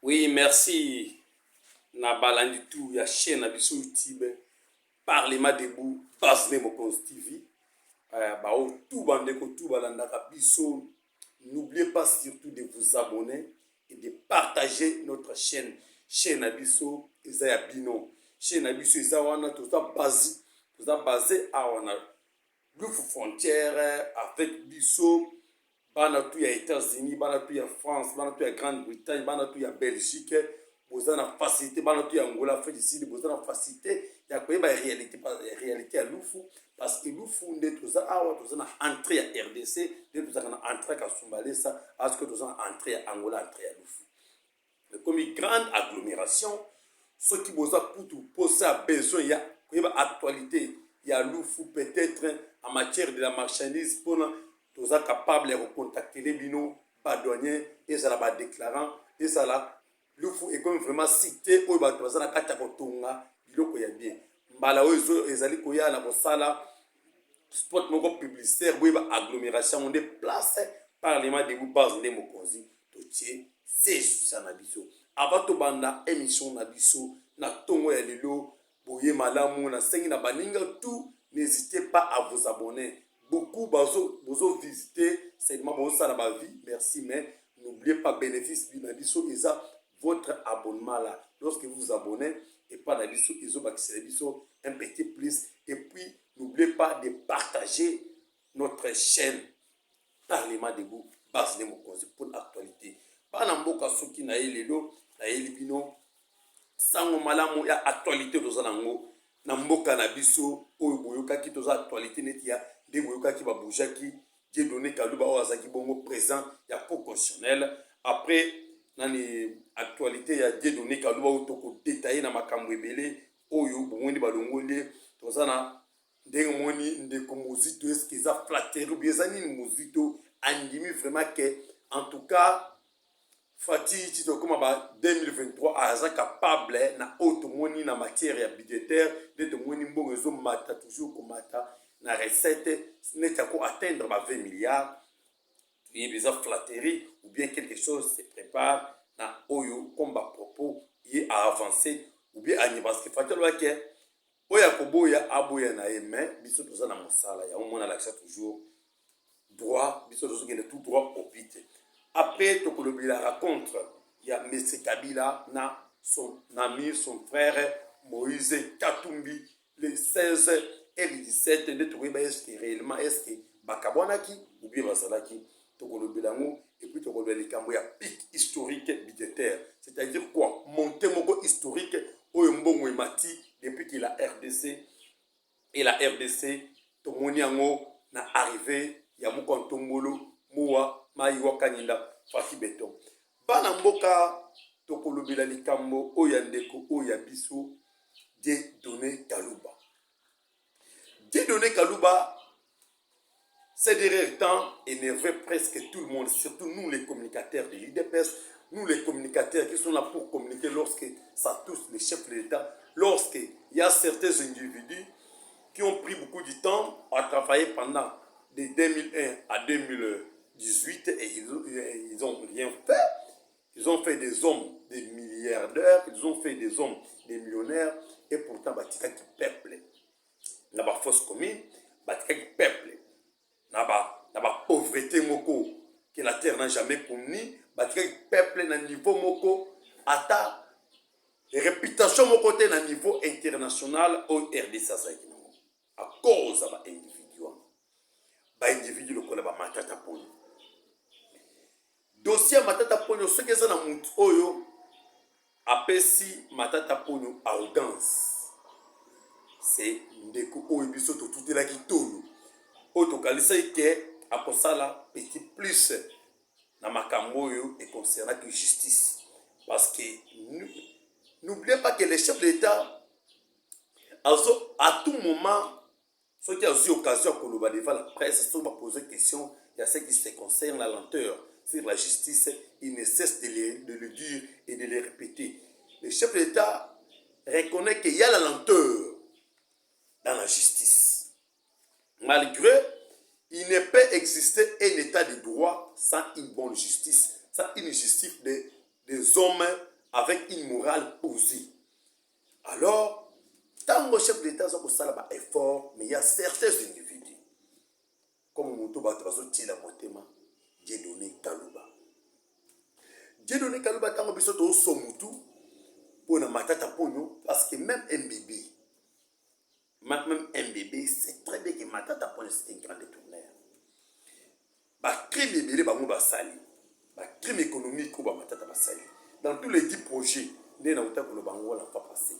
Oui, merci. Na balandi tout, ya chaîne na biso YouTube. Parlement debout, Basne Mokonzi TV. Tout bandeko, tout balandaka biso. N'oubliez pas surtout de vous abonner et de partager notre chaîne. Chaîne na biso, eza ya bino. Chaîne na biso, eza wana, basé à wana. Lufu frontière avec biso. Bana tout ya États-Unis, bana tout ya France, bana tout ya Grande-Bretagne, bana tout ya Belgique, boza na facilité, bana tout ya Angola, fait ici, boza na facilité, ya koyeba réalité ya lufu, parce que lufu nde toza awa, toza na entrée ya RDC, nde toza na entrée ya Sumbalesa, parce que toza na entrée ya Angola, entrée ya lufu. Mais comme une grande agglomération, ceux qui boza kutu posa besoin ya koyeba actualité ya lufu peut-être en matière de la marchandise pour toza capable de recontacter les bino badouanier et ça la déclarant et ça la lufu est comme vraiment cité oyo bato baza na kati ya kotonga biloko ya bien mbala oyo ezali koya na kosala spot moko publicitaire boye ba agglomération on place parlement de base nde mokonzi totie c'est na biso avant to banda émission na biso na tongo ya lelo boye malamu na sengi na baninga tout n'hésitez pas à vous abonner. Beaucoup bozo visiter seulement bozo ça la vie merci mais n'oubliez pas bénéfice binabiso isa votre abonnement là lorsque vous vous abonnez et pas nabiso iso bakisebiso un petit plus et puis n'oubliez pas de partager notre chaîne Parlement debout base de Mokonzi pour l'actualité bana mboka soki na elelo na elibino sango malamu ya actualité toza nango na mboka na biso oyo boyokaki toza actualité neti ya nde boyokaki babujaki Dieudonné Kalouba oyo azalaki bongo présent ya cour constitutionnelle après nani actualité ya Dieudonné Kalouba oyo tokodetaye na makambo ebele oyo bomoni balongoli toza na ndenge moni ndeko mozito eske eza flatterie ou bien eza nini mozito andimi vraiment que en tout cas Fatih Tito comme 2023 aza capable na auto moni na matière ya budgétaire de moni mbongo zo mata toujours komata na recette n'est à atteindre 20 milliards il y a flatterie ou bien quelque chose se prépare na oyo comme propos il a avancé ou bien ani parce que Fatih lo ke oya koboya aboya na eme biso toza na mosala ya omona l'accès toujours droit biso tozo gende tout droit au but. Après, Tokolobila raconte, il y a M. Kabila, son ami, son frère, Moïse Katumbi, le 16 et le 17, de trouver est-ce que réellement, est-ce que Bakabonaki ou bien Basalaki, Tokolobila, et puis Tokolobila, il y a pic historique budgétaire. C'est-à-dire quoi? Monter mon historique, Oyembongo et Mati, depuis qu'il a RDC, et la RDC, Tomoniango, n'a arrivé, il y a Moukantombolo, Moua, Maïwa Kanyinda, Faki Beton. Bana mboka tokolobela likambo oya ndeko oya biso Dieudonné Kalouba. Dieudonné Kalouba, ces derniers temps, énervait presque tout le monde, surtout nous les communicateurs de l'IDPS, nous les communicateurs qui sont là pour communiquer lorsque ça touche les chefs de l'État, lorsqu'il y a certains individus qui ont pris beaucoup de temps à travailler pendant de 2001 à 2018 et ils n'ont rien fait. Ils ont fait des hommes, des milliardaires, ils ont fait des hommes, des millionnaires, et pourtant, Batika qui peuple. N'a pas force commune, Batika qui peuple. N'a pas pauvreté moko, que la terre n'a jamais connue, Batika qui peuple dans niveau moko, ata, réputation moko te dans niveau international au RDC à cause de l'individu. L'individu le connaît pas matata poni. Dossier matata poni, ce que c'est dans mon oyo, apesi matata poni arrogance. C'est ndeko oyo biso to tout la kitolo. Oyo kalisa ike akosala petit plus na makambo oyo et concernant la justice. Parce que n'oubliez pas que les chefs de l'État à tout moment ceux qui ont eu l'occasion de devant la presse, ceux qui ont posé des questions, il y a ceux qui se concernent la lenteur sur la justice, ils ne cessent de le dire et de le répéter. Le chef de l'État reconnaît qu'il y a la lenteur dans la justice. Malgré, il ne peut exister un état de droit sans une bonne justice, sans une justice des hommes avec une morale posée. Alors, tant que chef d'État a un effort, mais il y a certains individus, comme Moutoba Tila Motema, Dieudonné Kalouba. Dieudonné Kalouba, tant que Bissoto Somutu, pour la matata pogno, parce que même MBB, c'est très bien que matata pogno, c'est un grand détourneur. Bah, crime ébélé, bah, mouba sali. Bah, crime économique, bah, matata bah sali. Dans tous les 10 projets, il n'a pas passé.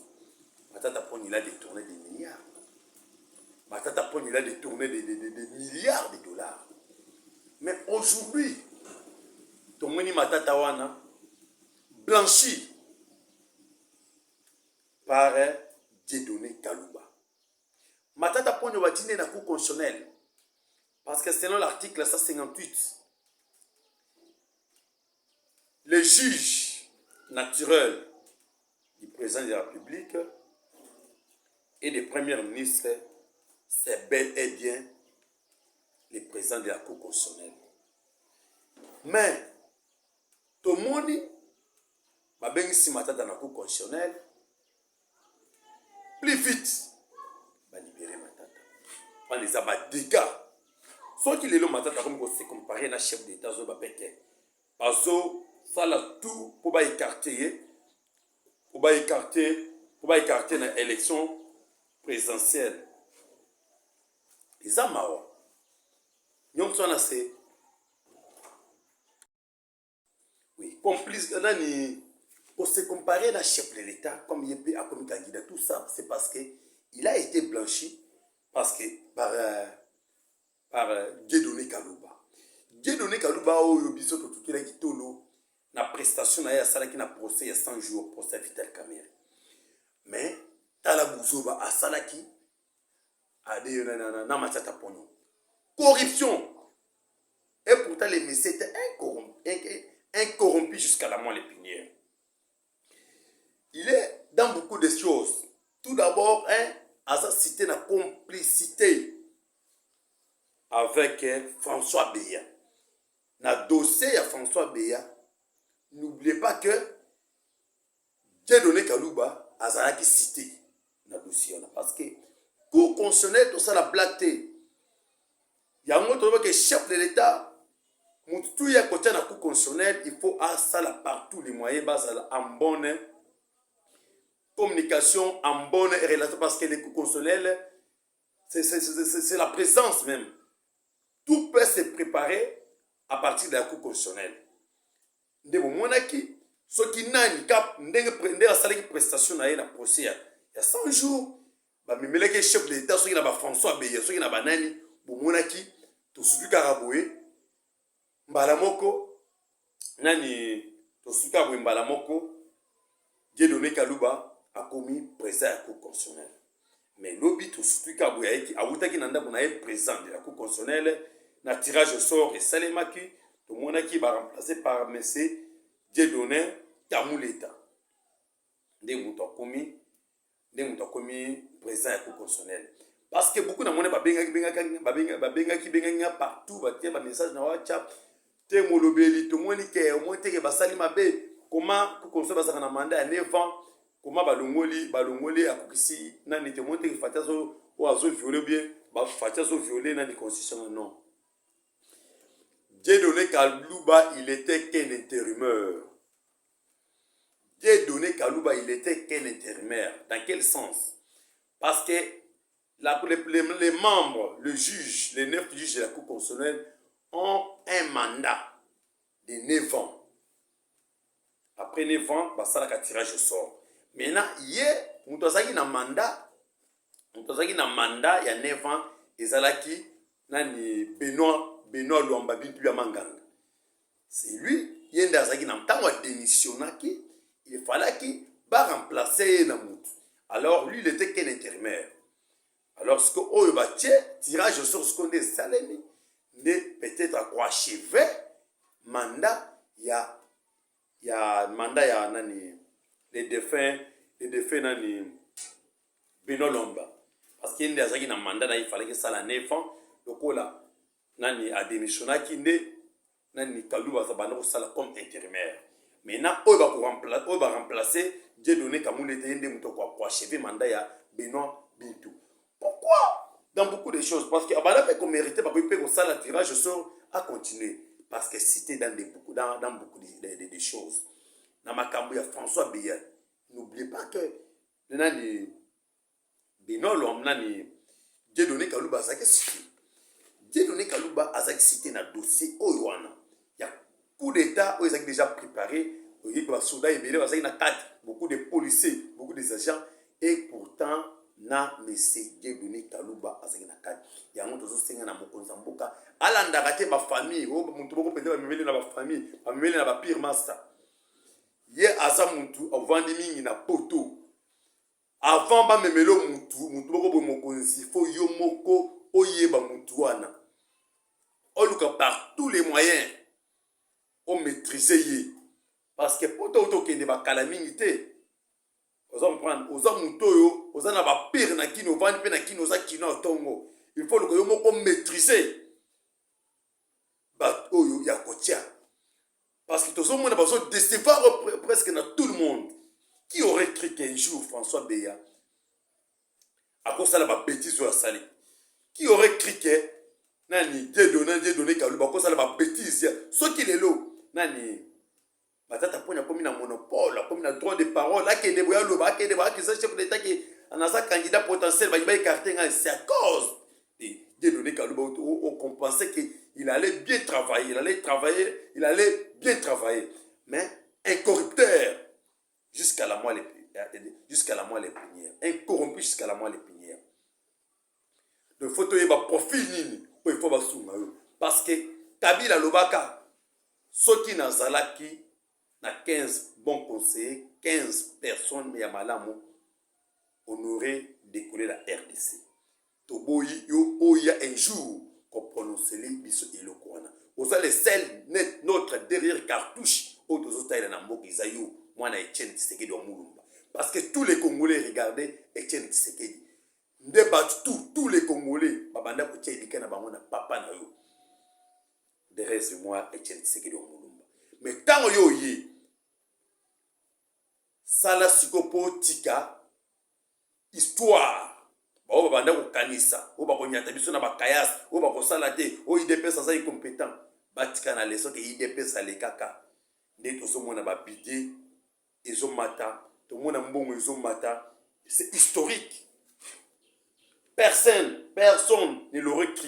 Matata pogno, il a détourné des milliards. Matata pogno, il a détourné des milliards de dollars. Mais aujourd'hui, Tomoni Matata Wana, blanchi par Dieudonné Kalouba. Matata Pogno va dîner dans la Cour constitutionnelle. Parce que selon l'article 158, le juge naturel du président de la République et du premier ministre, c'est bel et bien le président de la Cour constitutionnelle. Mais, tout le monde, si Matata dans la Cour constitutionnelle, plus vite, va libérer Matata. On les a dégâts. Soit qu'il est là, Matata, comme se comparer à un chef d'État, parce que ça l'a tout pour écarter l'élection présidentielle. Les Amawa, nous sommes assez. Oui, complice, pour se comparer à un chef de l'État, comme il est comme candidat, tout ça, c'est parce qu'il a été blanchi parce que par Dieudonné Kalouba. Dieudonné Kalouba, na prestation na salaki na procès il y a 100 jours procès Vital Kamerhe. Mais Tala Bouzoba a salaki a na Matata Pogno. Corruption. Et pourtant les messieurs étaient incorrompus jusqu'à la moelle épinière. Il est dans beaucoup de choses. Tout d'abord, a cité la complicité avec François Beya. Dans le dossier à François Beya, n'oubliez pas que Dieudonné Kalouba a cité dans le dossier. Parce que pour constitutionnel, tout ça la blaté. Il y a un autre que chef de l'État, tout y a côté de la cour constitutionnelle, il faut à ça par tous les moyens, en bonne communication, en bonne relation, parce que les cours constitutionnels, c'est la présence même. Tout peut se préparer à partir de la cour constitutionnelle. Ndebo monaki, ce qui n'a pas de prestation na na procès il y a 100 jours, ba memeleke chef de l'État, ce qui n'a pas François Beya, ce qui n'a pas nani, bo monaki, to subi karaboué, mbalamoko, nani, to subi karaboué mbalamoko, Dieudonné Kalouba a commis président de la cour constitutionnelle. Mais l'obit to subi karaboué, a outaki nanda pour naïe président de la cour constitutionnelle, na tirage au sort et salemaki, tout le monde qui va remplacer par M. Dieudonné Kamouleta. Des moutons commis président de la cour constitutionnelle. Parce que beaucoup de monde va partout, va tirer un message dans WhatsApp. Te molobeli, tout le monde qui est au moins que basali mabe. Comment pour constituer un mandat à 9 ans? Comment balongoli à Koukisi? Nani te monte que Fatiazo ou Azo violé bien, Fatiazo violé dans les constitutions non. Dieudonné Kalouba, il était qu'un intérimaire. Dieudonné Kalouba, il était qu'un intérimaire. Dans quel sens? Parce que les membres, le juge, les 9 juges de la Cour constitutionnelle ont un mandat de 9 ans. Après 9 ans, ça a un tirage au sort. Maintenant, hier, nous avons un mandat. Nous avons un mandat il y a 9 ans. Et Zalaki, Benoît Luamba Bintuya Manganga. C'est lui, il y a un temps où démissionné, il fallait qu'il va remplacer Namout. Alors, lui, il était qu'un intérimaire. Alors, ce qu'on va tirage au sort, ce qu'on est salé, peut-être à achever, mandat, il y a mandat, il y a les défunts, Nani, Benoît Lomba. Parce qu'il y a un mandat, il fallait que ça la 9 ans, donc là, Nani a démissionné, Nani Kalouba Zabano sala comme intérimaire. Maintenant, on va remplacer Dieudonné Kamoulé pour achever le mandat de Benoît Bintou. Pourquoi? Dans beaucoup de choses. Parce que qu'on méritait, ça, le tirage au sort à continuer. Parce que c'était dans beaucoup de choses. Dans ma campagne, François Béat, n'oubliez pas que Benoît Dieudonné Kalouba a cité. Dieudonné Kalouba a cité dans le dossier Oyouana. Il y a coup d'État où ils ont déjà préparé. Il y a des soldats, beaucoup de policiers, beaucoup d'agents. Et pourtant, na monsieur Dieudonné Kalouba a cité dans le il y a un autre qui a Mokonzamboka. Alandagate ma famille, ma famille, ma pire master. Ye asa muntu avandi mingi na poto. Avant ba memelo muntu boko mokonzi fo yo moko oyeba muntu wana. Oluka par tous les moyens on maîtriser ye. Parce que poto to kende ba kala mingi te. Oza comprendre, oza muntu yo, oza na ba pire na kino vandi pe na kino oza kino otongo. Il faut que yo moko maîtriser. Ba oyo ya kotia. Parce que tout le monde va décevoir presque dans tout le monde. Qui aurait cru qu'un jour François Béat, à cause de la bêtise de la salle, qui aurait cru que Nani Dieudonné Kalouba, à cause de la bêtise, ce qui est là, Nani, Matata Pogna comme un monopole, comme un droit de parole, là qui est débrouillé, là qui est débrouillé, qui est chef d'État, qui est un candidat potentiel, il va écarter, c'est à cause de Dieudonné Kalouba, on pensait qu'il allait bien travailler, il allait bien travailler, mais un corrupteur, jusqu'à la moelle épinière. Incorrompu jusqu'à la moelle épinière. Le photo est profil nini. Il faut parce que Kabila Lobaka, ceux qui n'azalaki, na 15 bons conseillers, 15 personnes, mais Yamalamo, honoré décoller la RDC. Toboyi, il y a un jour qu'on prononce les biso et le Kouana. Vous allez celle notre derrière cartouche, autres taille na mboka Isayo. Moi, na Etienne Tshisekedi wa Mulumba. Parce que tous les Congolais regardaient Etienne Tshisekedi. Débattent tous les Congolais. Babanda Kotia Edika na bango na papa na yo. Derrière moi, Etienne Tshisekedi wa Mulumba. Mais tant yo ye, sala sikopo tika, histoire. Ba babanda ko kanisa, o ba ko nyata biso na ba kayas, o ba ko salate, o IDPS sa incompétent. Batika na leso ke IDPS ale kaka. Ndeto so mona ba bidé. Ezomata, tout le monde a un bon Ezomata, c'est historique. Personne ne l'aurait cru.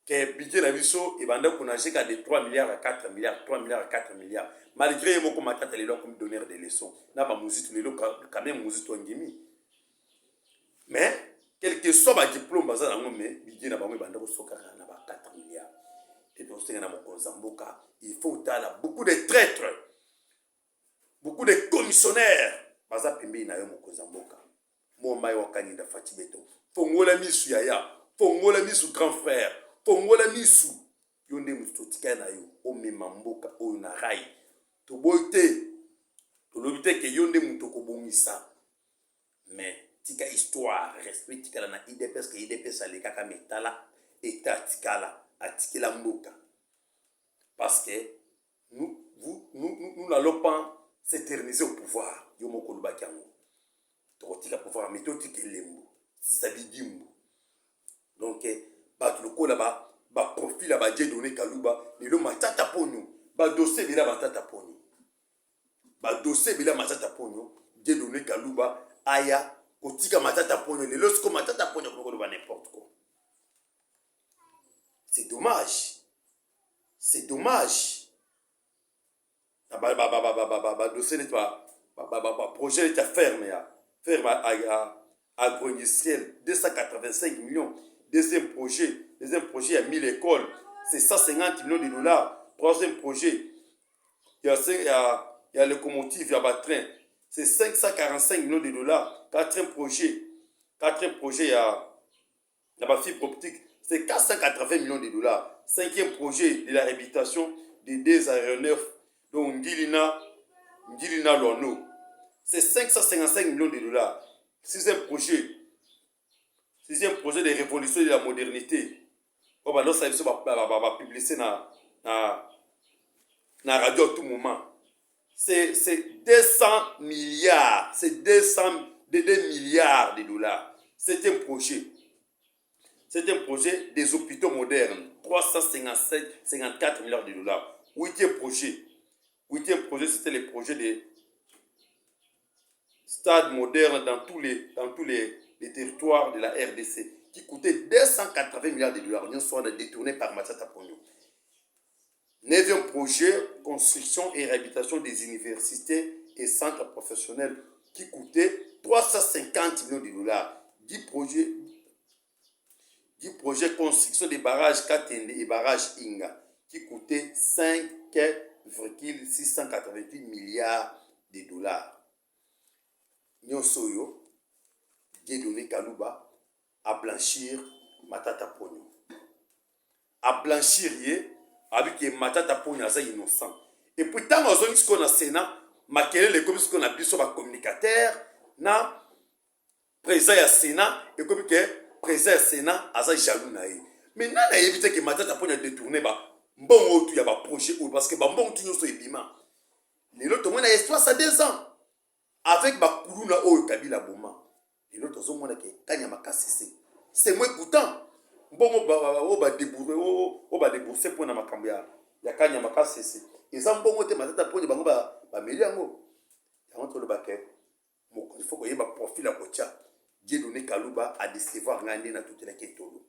Que budget la viso et bande qu'on a qu'à de 3 milliards à 4 milliards, 3 milliards à 4 milliards. Malgré mon commentaire, les gens comme donner des leçons. N'a pas musique, les gens quand même musique en gimi. Mais quel que soit ma diplôme, bazar dans mon budget n'a pas mis bande au soccer n'a pas 4 milliards. Et donc c'est dans mon Konzamboka, il faut beaucoup de traîtres. Beaucoup de commissionnaires. Baza pembe na yo mokozamboka. Mo mai wakani da Fatibeto. Fongola misu yaya. Fongola misu grand frère. Fongola misu. Yonde mutotika na yo. O memamboka o na rai. To boite. To lobite ke yonde mutoko bomisa. Mais tika histoire respect tika na IDPS ke IDPS ale kaka metala eta tikala atikela mboka. Parce que nous n'allons pas s'éterniser au pouvoir. Yomo koluba kiango. Tokotika pouvoir mais totika lembo. Si ça dit dimbo. Donc ba tuloko là ba profil là ba Dieudonné Kalouba, le matata ponyo. Ba dossier bila matata ponyo. Ba dossier bila matata ponyo. Dieudonné Kalouba aya kotika matata ponyo. Le lorsque matata ponyo koluba n'importe quoi. C'est dommage. C'est dommage. Dossier n'est pas projet est ferme agro-industriel 285 millions. Deuxième projet à 1000 écoles, c'est 150 millions de dollars. Troisième projet, il y a locomotive, il y a train, c'est 545 millions de dollars. Quatrième projet, il y a la fibre optique, c'est 480 millions de dollars. Cinquième projet de la réhabilitation des deux aéronefs, donc Ngilina Lono, c'est 555 millions de dollars. Sixième projet de révolution de la modernité. On va publier na na radio à tout moment. C'est 200 milliards, c'est 2 milliards de dollars. C'est un projet. C'est un projet des hôpitaux modernes, 354 milliards de dollars. Huitième projet, c'était le projet des stades modernes dans tous les territoires de la RDC, qui coûtait 280 milliards de dollars. Nous sommes détournés par Matata Ponyo. Neuvième projet, construction et réhabilitation des universités et centres professionnels, qui coûtait 350 millions de dollars. 10 projets construction des barrages Katende et barrages Inga, qui coûtait 5,688 milliards de dollars. Nyonsoyo, Dieudonné Kalouba, à blanchir Matata Ponyo. À blanchir avec Matata Ponyo aza innocent. Et puis tant qu'on a ce qu'on a Sénat, makelele comme ce qu'on a biso ba communicateur na président ya Sénat et comme que président ya Sénat aza jaloux na ye. Mais nana éviter que Matata Ponyo détourner ba mbongo tu ya ba projet parce que ba mbongo tu nyoso ebima. Lelo to mona espace à 2 ans avec ba kuluna oyo Kabila Boma. Lelo to zo mona ke Kanyama Kasese. C'est moins coûtant. Mbongo ba débourser pour na makambo ya Kanyama Kasese. Et ça mbongo te Matata Ponyo bango ba meli yango. Yango to le baké. Il faut que y ait un profil à Kocha. Dieudonné Kalouba à décevoir ngandi na toute la ketolo.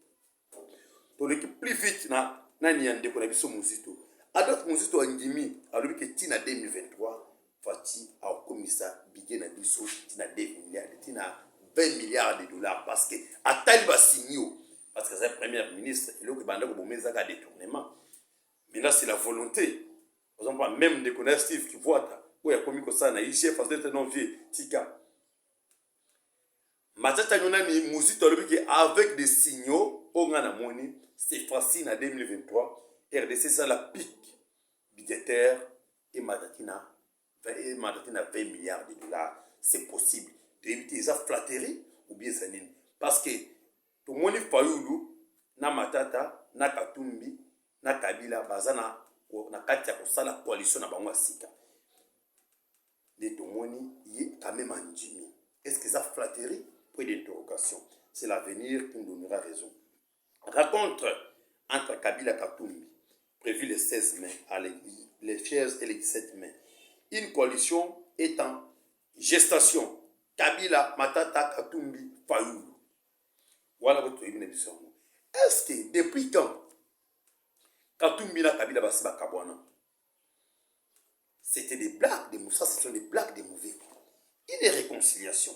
Pour l'équipe plus vite na niande ko na biso muzito. Adot muzito ngimi alobi ke tina 2023 fati a komisa bidé na biso tina 2 milliards tina 20 milliards de dollars parce que atali ba signo parce que c'est le premier ministre et le banda ko bomeza ka détournement. Mais là c'est la volonté. Par exemple même de connaître Steve qui voit où il y a commis comme ça na IGF parce que non vieux tika. Matata Nyonani Muzito avec des signaux au Moni, c'est facile en 2023. RDC ça la pique budgétaire et Matatina 20 milliards de dollars. C'est possible d'éviter ça flatterie ou bien ça n'est parce que tout le monde Fayoulou na Matata na Katumbi na Kabila bazana na kati ya kosala coalition na bango sika. Les Tomoni y quand même en Jimmy. Est-ce que ça flatterie? Point d'interrogation. C'est l'avenir qui nous donnera raison. Rencontre entre Kabila et Katumbi, prévue le 16 mai, les 16 et les 17 mai. Une coalition est en gestation. Kabila, Matata, Katumbi, Fayoulou. Voilà votre émission. Est-ce que depuis quand Katumbi et Kabila Bassiba Kabwana, c'était des blagues de Moussa, ce sont des blagues de mauvais. Une réconciliation.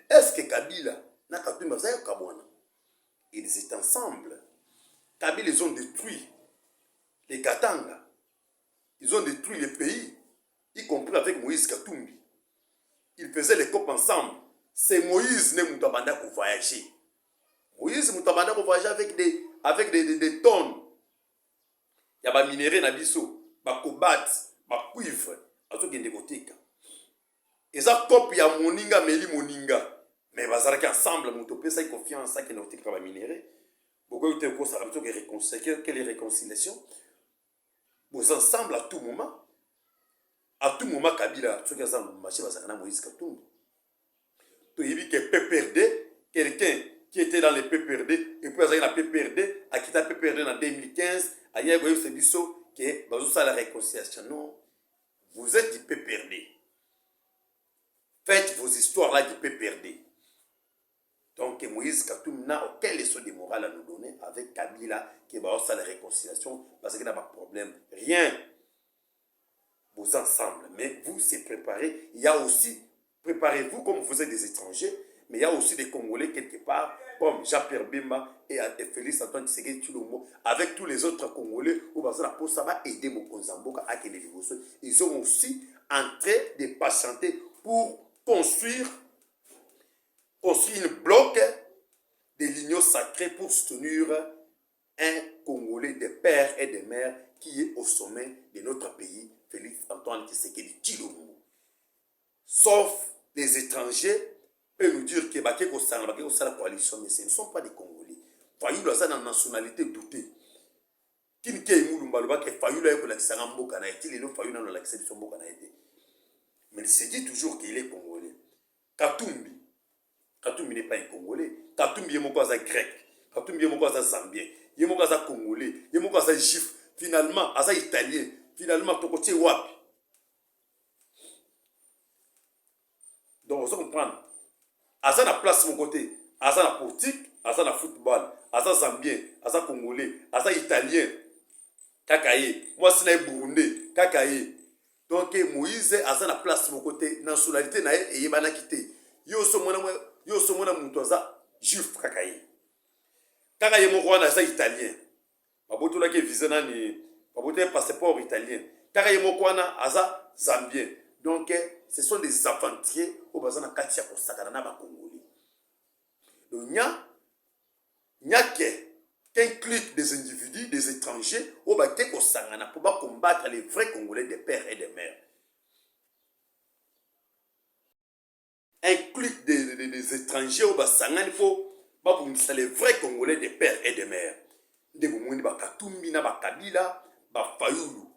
Est-ce que Kabila n'a Katumbi Kabwana? Ils étaient ensemble. Kabila, ils ont détruit les Katanga. Ils ont détruit les pays, y compris avec Moïse Katumbi. Ils faisaient les copes ensemble. C'est Moïse ne Moutabanda pour voyager. Moïse Moutabanda pour voyager avec des tonnes. Il y a des minéraux dans biso, des cobalt, des cuivre, des côtés. Et ça copie à Moninga, Meli Moninga. Mais bazaraki ensemble, Moutopé, ça y confiance, ça qui est noté comme minéré. Pourquoi vous avez ça quelle est réconciliation? Vous ensemble à tout moment. À tout moment, Kabila, ceux qui ont marché, Bazarana Moïse Katumbi. Tu as vu que PPRD, quelqu'un qui était dans les PPRD, et puis il a PPRD, a quitté PPRD en 2015, a eu ce biseau qui est la réconciliation. Non, vous êtes du PPRD. Faites vos histoires là du PPRD. Donc Moïse Katumbi n'a aucune leçon de morale à nous donner avec Kabila qui va aussi la réconciliation parce qu'il n'a pas de problème. Rien. Vous ensemble. Mais vous, c'est préparé. Il y a aussi, préparez-vous comme vous êtes des étrangers, mais il y a aussi des Congolais quelque part, comme Jean-Pierre Bemba et Félix Antoine Tshisekedi Tshilombo, avec tous les autres Congolais, où ça va aider Mokonzamboka à Kénélivoso. Ils ont aussi en train de patienter pour construire une bloc de lignes sacrées pour soutenir un Congolais de pères et de mères qui est au sommet de notre pays, Félix Antoine Tshisekedi Tshilombo. Sauf les étrangers peuvent nous dire que la coalition, mais ce ne sont pas des Congolais. Fayoulou a une nationalité doutée. Kinke Moulou baloba ke Fayulu a kolakisa mboka na été lelo Fayulu na kolakisa biso mboka na été. Mais il se dit toujours qu'il est congolais. Katumbi n'est pas un congolais. Katumbi est mon cause grec. Katumbi est mon cause zambien. Il est mon cause congolais. Il est mon cause juif. Finalement, asa italien. Finalement, ton côté wap. Donc, vous comprenez. Asa na place mon côté. Asa na politique. Asa na football. Asa zambien. Asa congolais. Asa italien. Kakaye. Moi, c'est burundais. Kakaye. Donc, Moïse asa na place mon côté. Nationalité na et yebana quitté. Yo so mona mutoza juif kakaye. Kakaye mon roi asa italien. Baboto la ke visa na ni baboto passeport italien. Kakaye mon roi asa zambien. Donc, ce sont des aventuriers au bazana katia ko sakana na ba congolais. Donc, nya qu'un clic des individus, des étrangers, au baté ko sangana pour combattre les vrais Congolais des pères et des mères. Un clic des étrangers au basangani pour les vrais Congolais des pères et des mères. Des Bumuni Bakatumbi, na Bakabila, Bafayulu,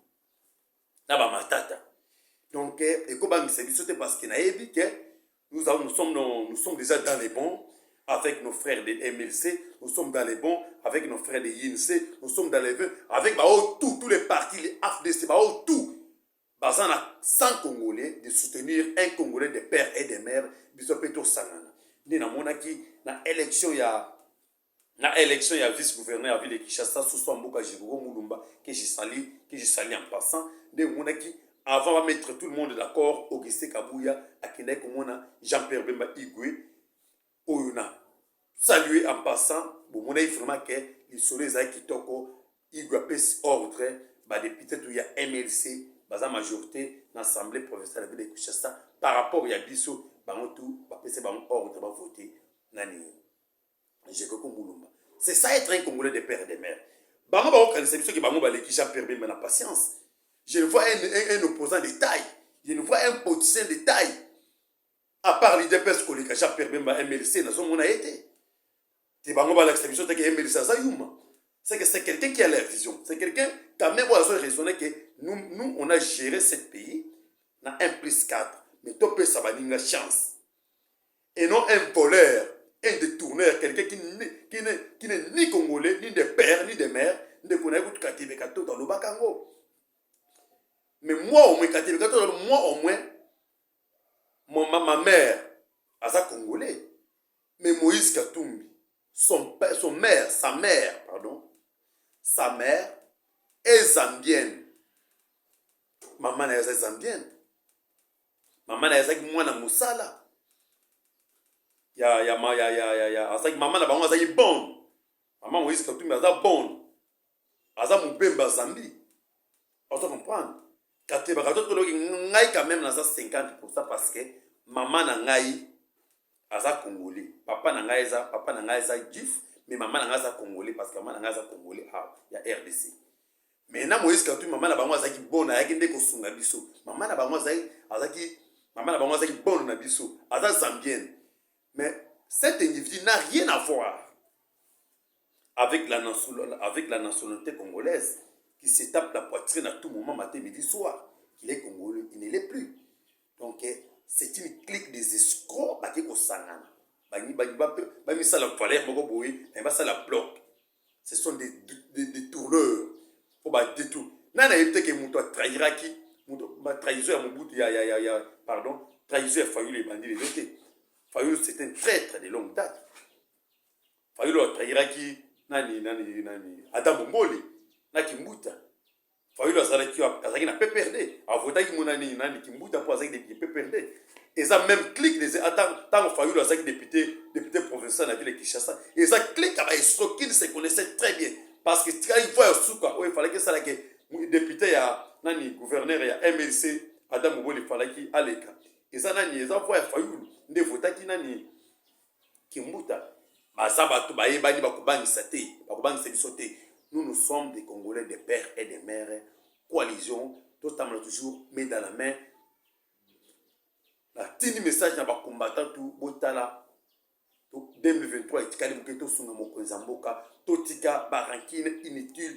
na Bamatata. Donc, et comme c'est parce qu'il a dit que nous sommes déjà dans les bons avec nos frères de MLC, nous sommes dans les bons avec nos frères de INC, nous sommes dans les bons avec tous les partis, les AFDC, tout. Bazan a 100 Congolais de soutenir un Congolais de pères et de mères, Bisopeto Sangana. Ni na monaki na élection ya vice-gouverneur à ville de Kinshasa sous son Mboka Jirugo Mulumba que j'ai sali en passant de monaki avant de mettre tout le monde d'accord Auguste Kabouya akenda komona Jean-Pierre Bemba Igwe oyuna saluer en passant bon mona vraiment que les soleils za kitoko Igwe pèse ordre ba député tout ya MLC baza majorité dans l'assemblée provinciale de la ville de Kinshasa par rapport à biso bango tout ba pèse bango ordre ba voter nani Jekoko Mulumba. C'est ça être un Congolais de père et de mère. Bango ba okanisa biso ki bango ba leki Jean-Pierre Bemba na patience. Je ne vois un opposant de taille. Je ne vois un politicien de taille. À part l'IDPS koleka Jean-Pierre Bemba MLC na son mona été. Te bango ba lakisa biso te ke MLC za yuma. C'est que c'est quelqu'un qui a la vision. C'est quelqu'un quand même a raisonné que nous on a géré ce pays dans 1+4. Mais topé ça va une chance. Et non un voleur, un détourneur, quelqu'un qui n'est ni congolais, ni de père, ni de mère, ni de connaître tout Kative Kato dans le Bakango. Mais moi au moins, Kative Kato, moi au moins, ma mère, elle est congolais. Mais Moïse Katumbi, sa mère est zambienne. Maman est zambienne. Maman est mwana musala. Maman na bango aza bon. Maman Moïse Katumbi aza bon. Aza mubemba Zambi. On doit comprendre. Kateba kato ngai quand même naza 50% parce que maman na ngai aza congolais. Papa na ngai aza juif, mais maman na ngai aza congolais parce que maman na ngai aza congolais ya RDC. Mais na Moïse Katumbi maman na bango azaki bon ayaki nde ko sunga biso. Maman na bango azaki bon na biso, aza zambienne. Mais cet individu n'a rien à voir avec la nationalité congolaise qui se tape la poitrine à tout moment, matin, midi, soir. Il est congolais, il ne l'est plus. Donc, c'est une clique des escrocs qui est au Sangana. Ce sont des tourneurs. Pour détourner. Nana évité que mon trahira qui trahison à mon bout, pardon, trahison à Fayulu et bandit les deux. Fayulu c'est un traître de longue date. Fayulu a trahira qui nani Adam Mboli na Kimbuta. Fayulu azaki na peu perdre. A voté qui mon nani Kimbuta pour azaki des peu perdre. Et ça même clique des tant Fayulu azaki député provincial de la ville de Kinshasa. Et ça clique avec Strokin se connaissait très bien parce que quand il voit Souka, il fallait que ça là que député ya nani gouverneur ya MLC Adam Mboli fallait qu'il aleka. Et ça nani ça voit Fayulu nde voté qui nani Kimbuta. Nous sommes des Congolais, des pères et des mères. Coalition, tout le toujours mis dans la main. La tini message n'a pas combattant tout botala. 2023 et tikali muketo sunga mokonzamboka totika barankine inutile.